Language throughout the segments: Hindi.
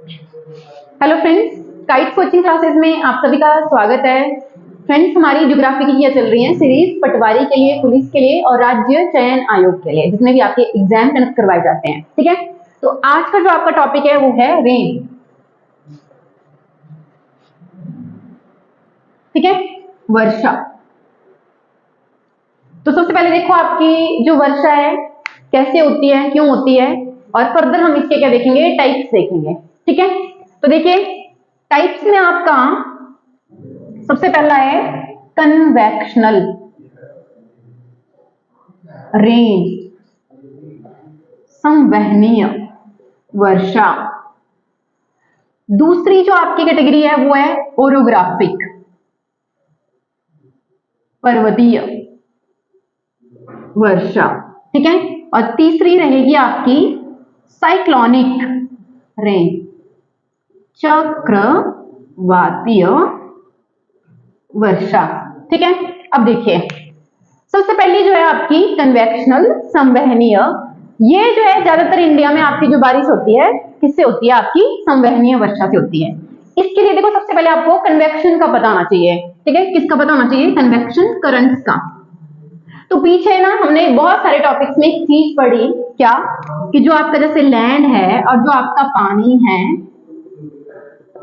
Hello friends, kite coaching classes में आप सभी का स्वागत है। फ्रेंड्स, हमारी ज्योग्राफी की क्या चल रही है सीरीज पटवारी के लिए, पुलिस के लिए और राज्य चयन आयोग के लिए, जिसमें भी आपके एग्जाम कंडक्ट करवाए जाते हैं। ठीक है, तो आज का जो आपका टॉपिक है वो है रेन। ठीक है, वर्षा। तो सबसे पहले देखो आपकी जो वर्षा है कैसे होती है, क्यों होती है, और फर्दर हम इसके क्या देखेंगे, टाइप्स देखेंगे। ठीक है, तो देखिए टाइप्स में आपका सबसे पहला है कन्वेक्शनल रेन, संवहनीय वर्षा। दूसरी जो आपकी कैटेगरी है वो है ओरोग्राफिक, पर्वतीय वर्षा। ठीक है, और तीसरी रहेगी आपकी साइक्लोनिक रेन, चक्रवातीय वर्षा। ठीक है, अब देखिए सबसे पहली जो है आपकी कन्वेक्शनल, संवहनीय। ये जो है ज्यादातर इंडिया में आपकी जो बारिश होती है किससे होती है, आपकी संवहनीय वर्षा से होती है। इसके लिए देखो सबसे पहले आपको कन्वेक्शन का पता होना चाहिए। ठीक है, किसका पता होना चाहिए, कन्वेक्शन करंट्स का। तो पीछे ना हमने बहुत सारे टॉपिक्स में एक चीज पढ़ी, क्या कि जो आपका जैसे लैंड है और जो आपका पानी है,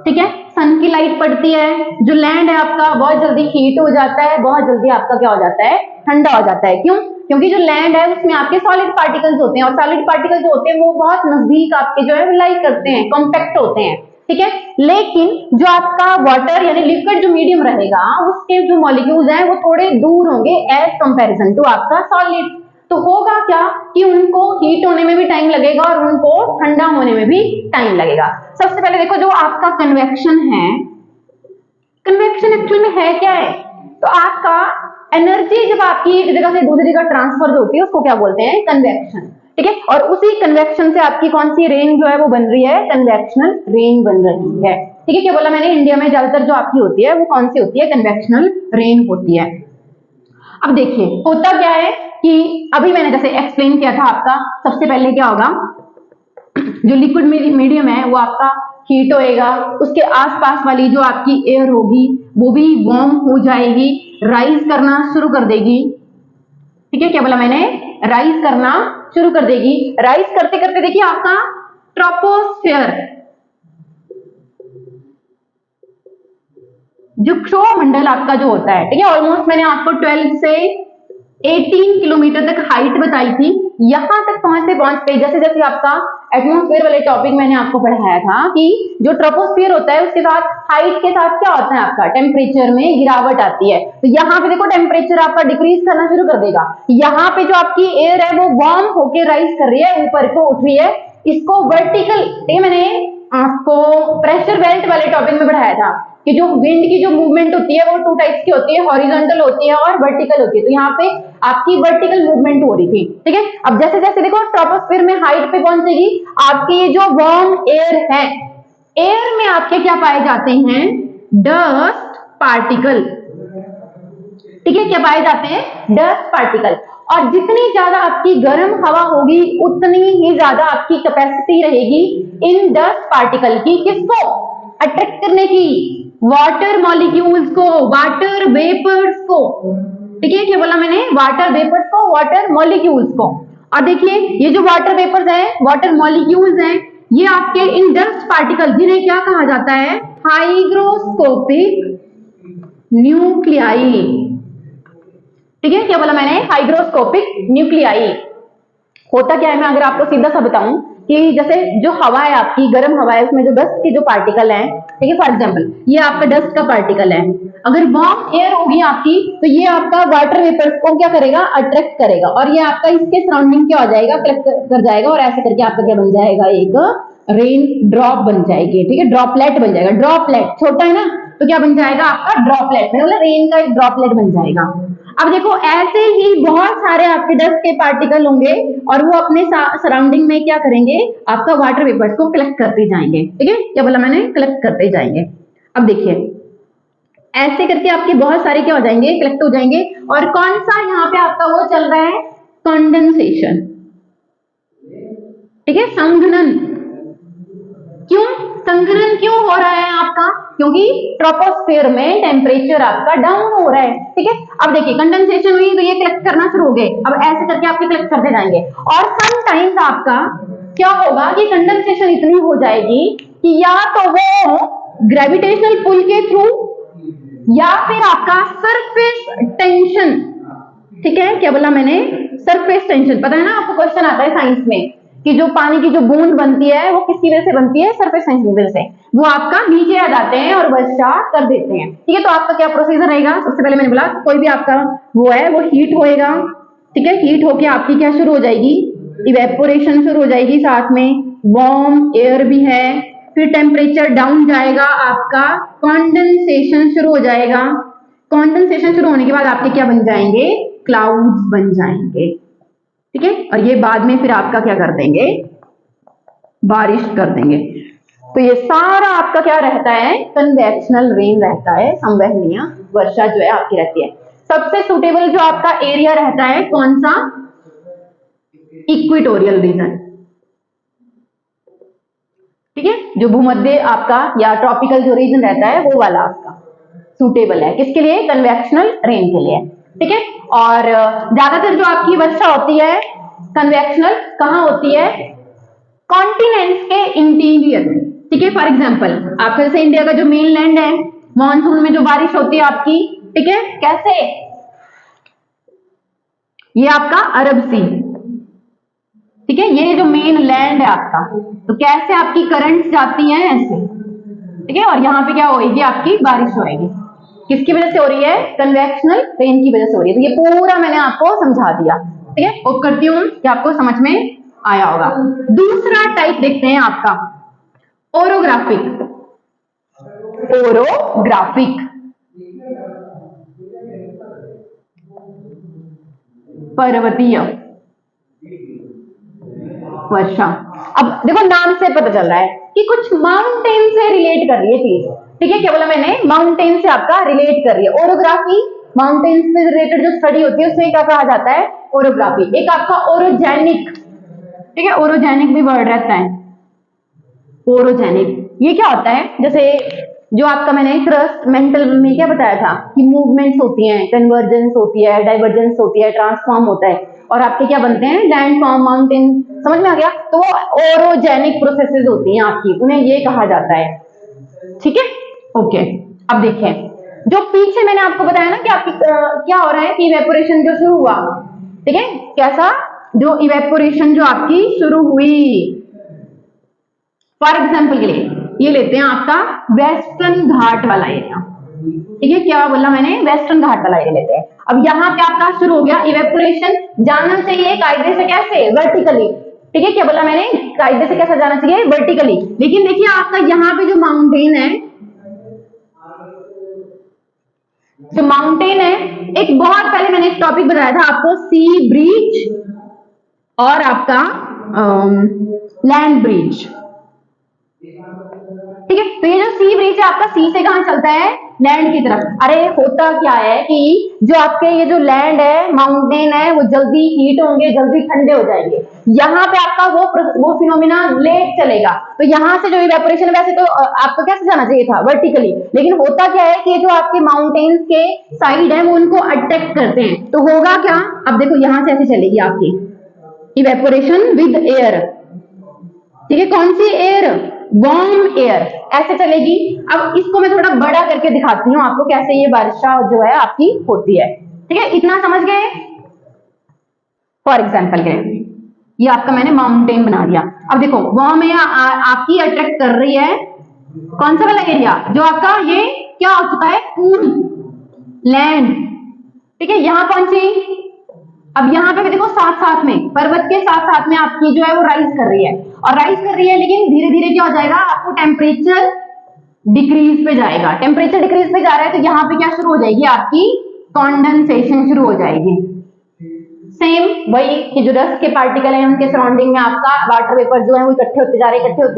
ठीक है, सन की लाइट पड़ती है, जो लैंड है आपका बहुत जल्दी हीट हो जाता है, बहुत जल्दी आपका क्या हो जाता है, ठंडा हो जाता है। क्यों? क्योंकि जो लैंड है उसमें आपके सॉलिड पार्टिकल्स होते हैं, और सॉलिड पार्टिकल्स जो होते हैं वो बहुत नजदीक आपके जो है लाई करते हैं, कॉम्पैक्ट होते हैं। ठीक है, लेकिन जो आपका वाटर यानी लिक्विड जो मीडियम रहेगा उसके जो मॉलिक्यूल्स हैं वो थोड़े दूर होंगे एज कंपैरिजन टू आपका सॉलिड। तो होगा क्या कि उनको हीट होने में भी टाइम लगेगा और उनको ठंडा होने में भी टाइम लगेगा। सबसे पहले देखो जो आपका कन्वेक्शन है, कन्वेक्शन एक्चुअल में है क्या है, तो आपका एनर्जी जब आपकी एक जगह से दूसरी जगह ट्रांसफर होती है उसको क्या बोलते हैं, कन्वेक्शन। ठीक है, और उसी कन्वेक्शन से आपकी कौन सी रेन जो है वो बन रही है, कन्वेक्शनल रेन बन रही है। ठीक है, क्या बोला मैंने, इंडिया में ज्यादातर जो आपकी होती है वो कौन सी होती है, कन्वेक्शनल रेन होती है। अब देखिए होता क्या है कि अभी मैंने जैसे एक्सप्लेन किया था आपका, सबसे पहले क्या होगा, जो लिक्विड मीडियम है वो आपका हीट होएगा, उसके आसपास वाली जो आपकी एयर होगी वो भी वार्म हो जाएगी, राइज करना शुरू कर देगी। ठीक है, क्या बोला मैंने, राइज करना शुरू कर देगी। राइज करते करते देखिए आपका ट्रोपोस्फियर, जो क्षोमंडल आपका जो होता है, ठीक है, ऑलमोस्ट मैंने आपको 12 से 18 किलोमीटर तक हाइट बताई थी, यहां तक पहुंचते जैसे जैसे आपका एटमॉस्फेयर वाले टॉपिक मैंने आपको पढ़ाया था कि जो ट्रोपोस्फियर होता है उसके साथ हाइट के साथ क्या होता है, आपका टेम्परेचर में गिरावट आती है। तो यहाँ पे देखो टेम्परेचर आपका डिक्रीज करना शुरू कर देगा, यहाँ पे जो आपकी एयर है वो वार्म होके राइज कर रही है, ऊपर को उठ रही है, इसको वर्टिकल, मैंने आपको प्रेशर बेल्ट वाले टॉपिक में पढ़ाया था कि जो विंड की जो मूवमेंट होती है वो टू टाइप्स की होती है, हॉरिजॉन्टल होती है और वर्टिकल होती है। तो यहाँ पे आपकी वर्टिकल मूवमेंट हो रही थी। ठीक है, अब जैसे जैसे देखो ट्रोपोस्फियर में हाइट पे पहुंचेगी, आपकी ये जो वार्म एयर है, एयर में आपके क्या पाए जाते हैं, डस्ट पार्टिकल। ठीक है, क्या पाए जाते हैं, डस्ट पार्टिकल। और जितनी ज्यादा आपकी गर्म हवा होगी उतनी ही ज्यादा आपकी कैपेसिटी रहेगी इन डस्ट पार्टिकल की, किसको अट्रैक्ट करने की, वाटर मॉलिक्यूल्स को, वाटर वेपर्स को। ठीक है, क्या बोला मैंने, वाटर वेपर्स को, वाटर मॉलिक्यूल्स को। और देखिए ये जो वाटर वेपर्स हैं, वाटर मॉलिक्यूल्स हैं, ये आपके इन डस्ट पार्टिकल, जिन्हें क्या कहा जाता है, हाइग्रोस्कोपिक न्यूक्लियाई। ठीक है, क्या बोला मैंने, हाइग्रोस्कोपिक न्यूक्लियाई। होता क्या है, मैं अगर आपको सीधा सा बताऊं कि जैसे जो हवा है आपकी, गर्म हवा है, उसमें जो डस्ट के जो पार्टिकल हैं, ठीक है, फॉर एग्जांपल ये आपका डस्ट का पार्टिकल है, अगर वार्म एयर होगी आपकी तो ये आपका वाटर वेपर्स को क्या करेगा, अट्रैक्ट करेगा, और ये आपका इसके सराउंडिंग क्या हो जाएगा, कलेक्ट कर जाएगा, और ऐसे करके आपका क्या बन जाएगा, एक रेन ड्रॉप बन जाएगी। ठीक है, ड्रॉपलेट बन जाएगा, ड्रॉपलेट छोटा है ना तो क्या बन जाएगा आपका, ड्रॉपलेट, मतलब रेन का एक ड्रॉपलेट बन जाएगा। अब देखो ऐसे ही बहुत सारे आपके डस्ट के पार्टिकल होंगे और वो अपने सराउंडिंग में क्या करेंगे, आपका वाटर वेपर्स को कलेक्ट करते जाएंगे। ठीक है, क्या बोला मैंने, कलेक्ट करते जाएंगे। अब देखिए ऐसे करके आपके बहुत सारे क्या हो जाएंगे, कलेक्ट हो जाएंगे, और कौन सा यहाँ पे आपका वो चल रहा है, कंडेंसेशन। ठीक है, संघनन। क्यों संघनन क्यों हो रहा है आपका? क्योंकि ट्रोपोस्फेयर में टेम्परेचर आपका डाउन हो रहा है, ठीक है। अब देखिए कंडेंसेशन हुई तो ये कलेक्ट करना शुरू हो गए, अब ऐसे करके आपके कलेक्ट करते जाएंगे, और समटाइम्स आपका क्या होगा कि कंडेंसेशन इतनी हो जाएगी कि या तो वो ग्रेविटेशनल पुल के थ्रू या फिर आपका सरफेस टेंशन, ठीक है, क्या बोला मैंने, सरफेस टेंशन, पता है ना आपको, क्वेश्चन आता है साइंस में कि जो पानी की जो बूंद बनती है वो किसकी वजह से बनती है, सरफेस टेंशन की वजह से, वो आपका नीचे आ जाते हैं और वर्षा कर देते हैं, ठीक है। तो आपका क्या प्रोसीजर रहेगा, सबसे पहले मैंने बोला कोई भी आपका वो है वो हीट होएगा, ठीक है, हीट होके आपकी क्या शुरू हो जाएगी, इवेपोरेशन शुरू हो जाएगी, साथ में वार्म एयर भी है, फिर टेम्परेचर डाउन जाएगा, आपका कॉन्डेंसेशन शुरू हो जाएगा, कॉन्डेंसेशन शुरू होने के बाद आपके क्या बन जाएंगे, क्लाउड्स बन जाएंगे, ठीक है, और ये बाद में फिर आपका क्या कर देंगे, बारिश कर देंगे। तो ये सारा आपका क्या रहता है, कन्वेक्शनल रेन रहता है, संवहनीय वर्षा जो है आपकी रहती है। सबसे सुटेबल जो आपका एरिया रहता है कौन सा, इक्वेटोरियल रीजन, ठीक है, जो भूमध्य आपका या ट्रॉपिकल जो रीजन रहता है वो वाला आपका सुटेबल है, किसके लिए, कन्वेक्शनल रेन के लिए, ठीक है। और ज्यादातर जो आपकी वर्षा होती है कन्वेक्शनल कहां होती है, कॉन्टिनेंट्स के इंटीरियर में, ठीक है। फॉर एग्जांपल आपका जैसे इंडिया का जो मेन लैंड है, मानसून में जो बारिश होती है आपकी, ठीक है, कैसे, ये आपका अरब सी, ठीक है, ये जो मेन लैंड है आपका, तो कैसे आपकी करंट्स जाती हैं ऐसे, ठीक है, और यहाँ पे क्या होगी, आपकी बारिश होगी, किसकी वजह से हो रही है, कन्वेक्शनल रेन की वजह से हो रही है। तो ये पूरा मैंने आपको समझा दिया, ठीक है, होप करती हूँ कि आपको समझ में आया होगा। दूसरा टाइप देखते हैं आपका ओरोग्राफिक, ओरोग्राफिक पर्वतीय वर्षा। अब देखो नाम से पता चल रहा है कि कुछ माउंटेन से रिलेट कर रही है चीज, ठीक है, क्या बोला मैंने, माउंटेन से आपका रिलेट कर रही है। ओरोग्राफी माउंटेन से रिलेटेड जो स्टडी होती है उसमें क्या कहा जाता है, ओरोग्राफी। एक आपका ओरोजेनिक, ठीक है, ओरोजेनिक भी वर्ड रहता है, ओरोजेनिक ये क्या होता है, जैसे जो आपका मैंने क्रस्ट मेंटल में क्या बताया था कि मूवमेंट्स होती हैं, कन्वर्जेंस होती है, डाइवर्जेंस होती है, ट्रांसफॉर्म होता है, और आपके क्या बनते हैं, लैंडफॉर्म, माउंटेन, समझ में आ गया। तो वो ओरोजेनिक प्रोसेसेस होती हैं आपकी, उन्हें ये कहा जाता है, ठीक है, ओके। अब देखें जो पीछे मैंने आपको बताया ना कि आपकी क्या हो रहा है कि इवेपोरेशन जो शुरू हुआ, ठीक है, कैसा, जो इवेपोरेशन जो आपकी शुरू हुई, फॉर एग्जाम्पल के लिए ये लेते हैं आपका वेस्टर्न घाट वाला एरिया, ठीक है, क्या बोला मैंने, वेस्टर्न घाट वाला एरिया लेते हैं। अब यहाँ पे आपका शुरू हो गया इवेपोरेशन, जाना चाहिए कायदे से कैसे, वर्टिकली, ठीक है, क्या बोला मैंने, कायदे से कैसा जाना चाहिए, वर्टिकली। लेकिन देखिए आपका यहाँ पे जो माउंटेन है, जो माउंटेन है, एक बहुत पहले मैंने एक टॉपिक बताया था आपको, सी ब्रिज और आपका लैंड ब्रिज, ठीक है। तो ये जो सी ब्रिज है आपका, सी से कहां चलता है, लैंड की तरफ। अरे होता क्या है कि जो आपके ये जो लैंड है, माउंटेन है, वो जल्दी हीट होंगे, जल्दी ठंडे हो जाएंगे, यहाँ पे आपका वो फिनोमिना लेट चलेगा, तो यहाँ से जो इवेपोरेशन, वैसे तो आपको कैसे जाना चाहिए था, वर्टिकली, लेकिन होता क्या है कि जो आपके माउंटेन्स के साइड है वो उनको अट्रैक्ट करते हैं, तो होगा क्या, अब देखो यहाँ से ऐसे चलेगी आपकी इवेपोरेशन विद एयर, ठीक है, कौन सी एयर, वार्म एयर, ऐसे चलेगी। अब इसको मैं थोड़ा बड़ा करके दिखाती हूँ आपको कैसे ये वर्षा जो है आपकी होती है, ठीक है, इतना समझ गए। फॉर एग्जाम्पल के ये आपका मैंने माउंटेन बना दिया, अब देखो वार्म एयर आपकी अट्रैक्ट कर रही है कौन सा वाला एरिया, जो आपका ये क्या हो चुका है, कूल लैंड, ठीक है, यहां पहुंची। अब यहाँ पे भी देखो साथ साथ में, पर्वत के साथ साथ में आपकी जो है वो राइज कर रही है, और राइज कर रही है, लेकिन धीरे धीरे क्या हो जाएगा, आपको टेम्परेचर डिक्रीज पे जाएगा, टेम्परेचर डिक्रीज पे जा रहा है, तो यहाँ पे क्या शुरू हो जाएगी, आपकी कॉन्डेंसेशन शुरू हो जाएगी। सेम वही कि जो डस्ट के पार्टिकल हैं उनके सराउंडिंग में आपका वाटर वेपर जो है वो इकट्ठे होते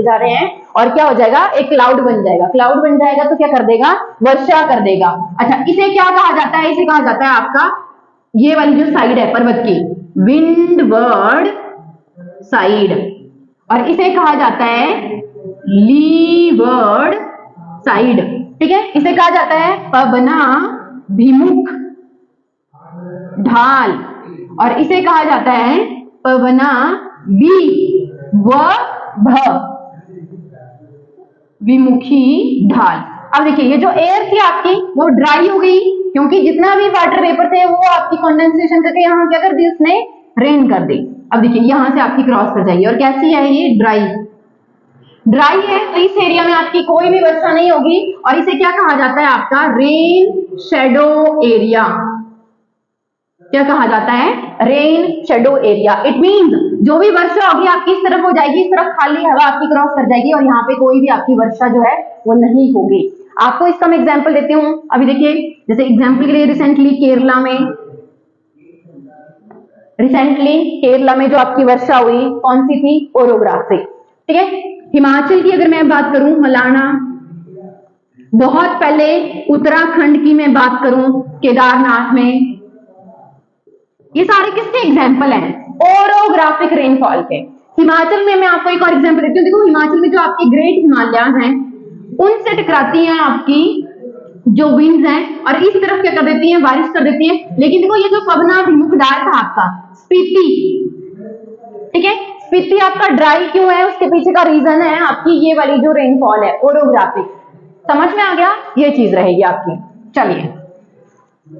जा रहे हैं, और क्या हो जाएगा, एक क्लाउड बन जाएगा, क्लाउड बन जाएगा तो क्या कर देगा, वर्षा कर देगा। अच्छा, इसे क्या कहा जाता है, इसे कहा जाता है आपका, ये वाली जो साइड है पर्वत की, विंडवर्ड साइड, और इसे कहा जाता है लीवर्ड साइड, ठीक है। इसे कहा जाता है पवनाभिमुख ढाल, और इसे कहा जाता है विमुखी ढाल। अब देखिए ये जो एयर थी आपकी वो ड्राई हो गई, क्योंकि जितना भी वाटर वेपर थे वो आपकी कंडेंसेशन करके यहाँ क्या कर दी, उसने रेन कर दी। अब देखिए यहां से आपकी क्रॉस कर जाएगी, और कैसी है ये, ड्राई है, तो इस एरिया में आपकी कोई भी वर्षा नहीं होगी, और इसे क्या कहा जाता है आपका, रेन शेडो एरिया। क्या कहा जाता है, rain shadow area. It means जो भी वर्षा होगी आपकी इस तरफ हो जाएगी, इस तरफ खाली हवा आपकी क्रॉस कर जाएगी, और यहाँ पे कोई भी आपकी वर्षा जो है वो नहीं होगी। आपको इसका मैं एग्जांपल देती हूँ। अभी देखिए जैसे एग्जांपल के लिए रिसेंटली केरला में जो आपकी वर्षा हुई कौन सी थी, ओरोग्राफिक, ठीक है। हिमाचल की अगर मैं बात करूं, मलाना, बहुत पहले उत्तराखंड की मैं बात करूं, केदारनाथ में, ये सारे किसके एग्जाम्पल हैं, ओरोग्राफिक रेनफॉल के। हिमाचल में मैं आपको एक और एग्जाम्पल देती हूँ। देखो हिमाचल में जो आपके ग्रेट हिमालयाज हैं उनसे टकराती हैं आपकी जो विंड्स हैं, और इस तरफ क्या कर देती हैं, बारिश कर देती हैं। लेकिन देखो ये जो पवनाभिमुख ढाल था आपका स्पीति, ठीक है, स्पीति आपका ड्राई क्यों है, उसके पीछे का रीजन है आपकी ये वाली जो रेनफॉल है, ओरोग्राफिक। समझ में आ गया, ये चीज रहेगी आपकी। चलिए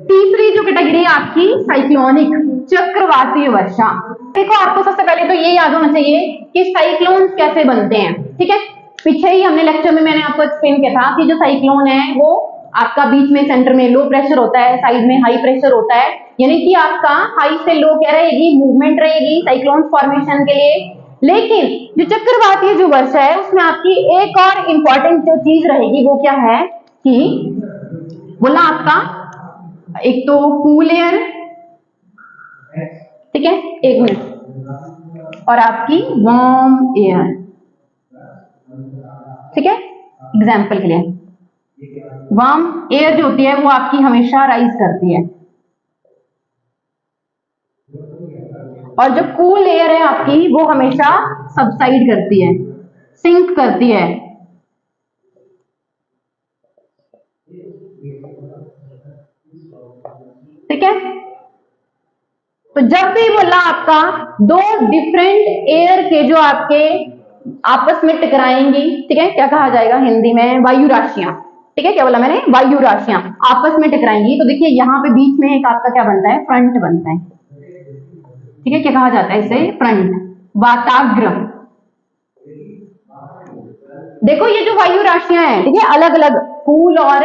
तीसरी जो कैटेगरी है आपकी साइक्लोनिक, चक्रवातीय वर्षा। देखो आपको सबसे पहले तो ये याद होना चाहिए कि साइक्लोन कैसे बनते हैं, ठीक है। पीछे ही हमने लेक्चर में मैंने आपको एक्सप्लेन किया था कि जो साइक्लोन है वो आपका बीच में सेंटर में लो प्रेशर होता है, साइड में हाई प्रेशर होता है, यानी कि आपका हाई से लो क्या रहेगी, मूवमेंट रहेगी साइक्लोन फॉर्मेशन के लिए। लेकिन जो चक्रवातीय जो वर्षा है उसमें आपकी एक और इंपॉर्टेंट जो चीज रहेगी वो क्या है कि बोला आपका एक तो कूल एयर, ठीक है, एक मिनट, और आपकी वार्म एयर, ठीक है। एग्जाम्पल के लिए वार्म एयर जो होती है वो आपकी हमेशा राइज करती है, और जो कूल एयर है आपकी वो हमेशा सबसाइड करती है, सिंक करती है। ठीक है, तो जब भी बोला आपका दो डिफरेंट एयर के जो आपके आपस में टकराएंगी, ठीक है, क्या कहा जाएगा हिंदी में, वायु राशियां, ठीक है। क्या बोला मैंने, वायु राशियां आपस में टकराएंगी, तो देखिए यहाँ पे बीच में एक आपका क्या बनता है, फ्रंट बनता है, ठीक है। क्या कहा जाता है इसे, फ्रंट, वाताग्र। देखो ये जो वायु राशियां हैं, ठीक है, अलग अलग कूल और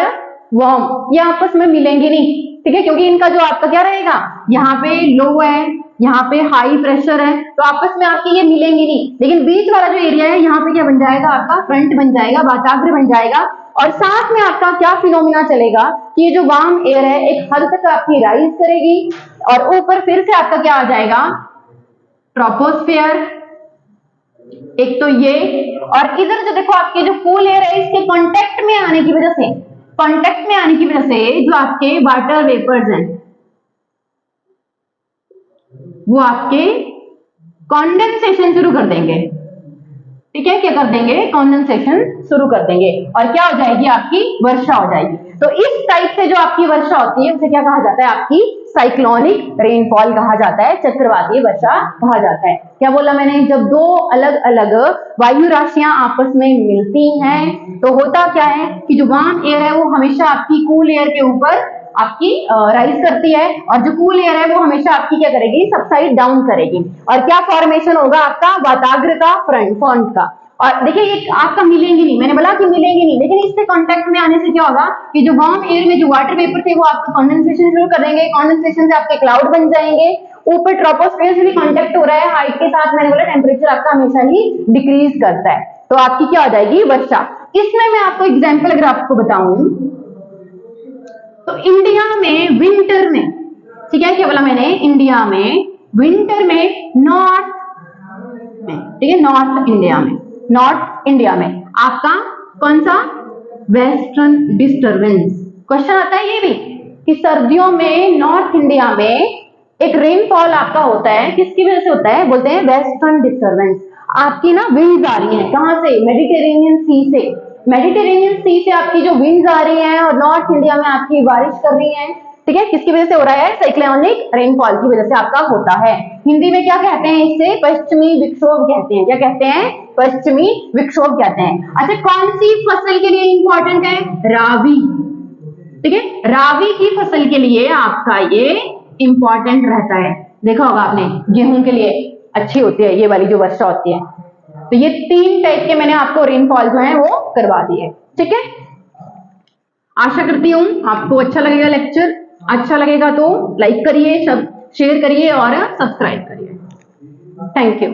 वार्म, ये आपस में मिलेंगे नहीं, ठीक है, क्योंकि इनका जो आपका क्या रहेगा, यहाँ पे लो है, यहाँ पे हाई प्रेशर है, तो आपस में आपके ये मिलेंगे नहीं। लेकिन बीच वाला जो एरिया है यहाँ पे क्या बन जाएगा, आपका फ्रंट बन जाएगा, वाताग्र बन जाएगा, और साथ में आपका क्या फिनोमिना चलेगा कि ये जो वार्म एयर है एक हद तक आपकी राइज करेगी, और ऊपर फिर से आपका क्या आ जाएगा, ट्रोपोस्फियर, एक तो ये, और इधर जो देखो आपके जो कूल एयर है इसके कांटेक्ट में आने की वजह से जो आपके वाटर वेपर्स हैं वो आपके कंडेंसेशन शुरू कर देंगे, ठीक है। क्या कर देंगे, कंडेंसेशन शुरू कर देंगे, और क्या हो जाएगी, आपकी वर्षा हो जाएगी। तो इस टाइप से जो आपकी वर्षा होती है उसे क्या कहा जाता है, आपकी साइक्लोनिक रेनफॉल कहा जाता है, चक्रवातीय वर्षा कहा जाता है। क्या बोला मैंने, जब दो अलग अलग वायु राशियां आपस में मिलती हैं तो होता क्या है कि जो वार्म एयर है वो हमेशा आपकी कूल एयर के ऊपर आपकी राइज करती है, और जो कूल एयर है वो हमेशा आपकी क्या करेगी, सबसाइड डाउन करेगी, और क्या फॉर्मेशन होगा आपका, वाताग्र का, फ्रंट का। और देखिए ये आपका मिलेंगे नहीं, मैंने बोला कि मिलेंगे नहीं, लेकिन इससे कांटेक्ट में आने से क्या होगा कि जो वार्म एयर में जो वाटर वेपर थे वो आपका कंडेंसेशन शुरू कर देंगे, कंडेंसेशन से आपके क्लाउड बन जाएंगे, ऊपर ट्रोपोस्फियर से भी कांटेक्ट हो रहा है, हाइट के साथ मैंने बोला टेम्परेचर आपका हमेशा ही डिक्रीज करता है, तो आपकी क्या हो जाएगी, वर्षा। इसमें मैं आपको एग्जाम्पल अगर आपको बताऊं तो इंडिया में विंटर में, ठीक है, क्या बोला मैंने, इंडिया में विंटर में नॉर्थ में, ठीक है, नॉर्थ इंडिया में आपका कौन सा, वेस्टर्न डिस्टर्बेंस। क्वेश्चन आता है ये भी कि सर्दियों में नॉर्थ इंडिया में एक रेनफॉल आपका होता है, किसकी वजह से होता है, बोलते हैं वेस्टर्न डिस्टर्बेंस। आपकी ना विंड्स आ रही हैं, कहां से, मेडिटेरेनियन सी से, मेडिटेरेनियन सी से आपकी जो विंड्स आ रही हैं और नॉर्थ इंडिया में आपकी बारिश कर रही हैं, ठीक है, किसकी वजह से हो रहा है? साइक्लोनिक रेनफॉल की वजह से आपका होता है। हिंदी में क्या कहते हैं इसे? पश्चिमी विक्षोभ कहते हैं। क्या कहते हैं? पश्चिमी विक्षोभ कहते हैं। अच्छा, कौन सी फसल के लिए इंपॉर्टेंट है? रावी, ठीक है, रावी की फसल के लिए आपका ये इंपॉर्टेंट रहता है। देखा होगा आपने, गेहूं के लिए अच्छी होती है ये वाली जो वर्षा होती है। तो ये 3 टाइप के मैंने आपको रेनफॉल जो है वो करवा दिए, ठीक है। आशा करती हूं आपको अच्छा लगेगा लेक्चर। अच्छा लगेगा तो लाइक करिए, सब शेयर करिए और सब्सक्राइब करिए। Thank you.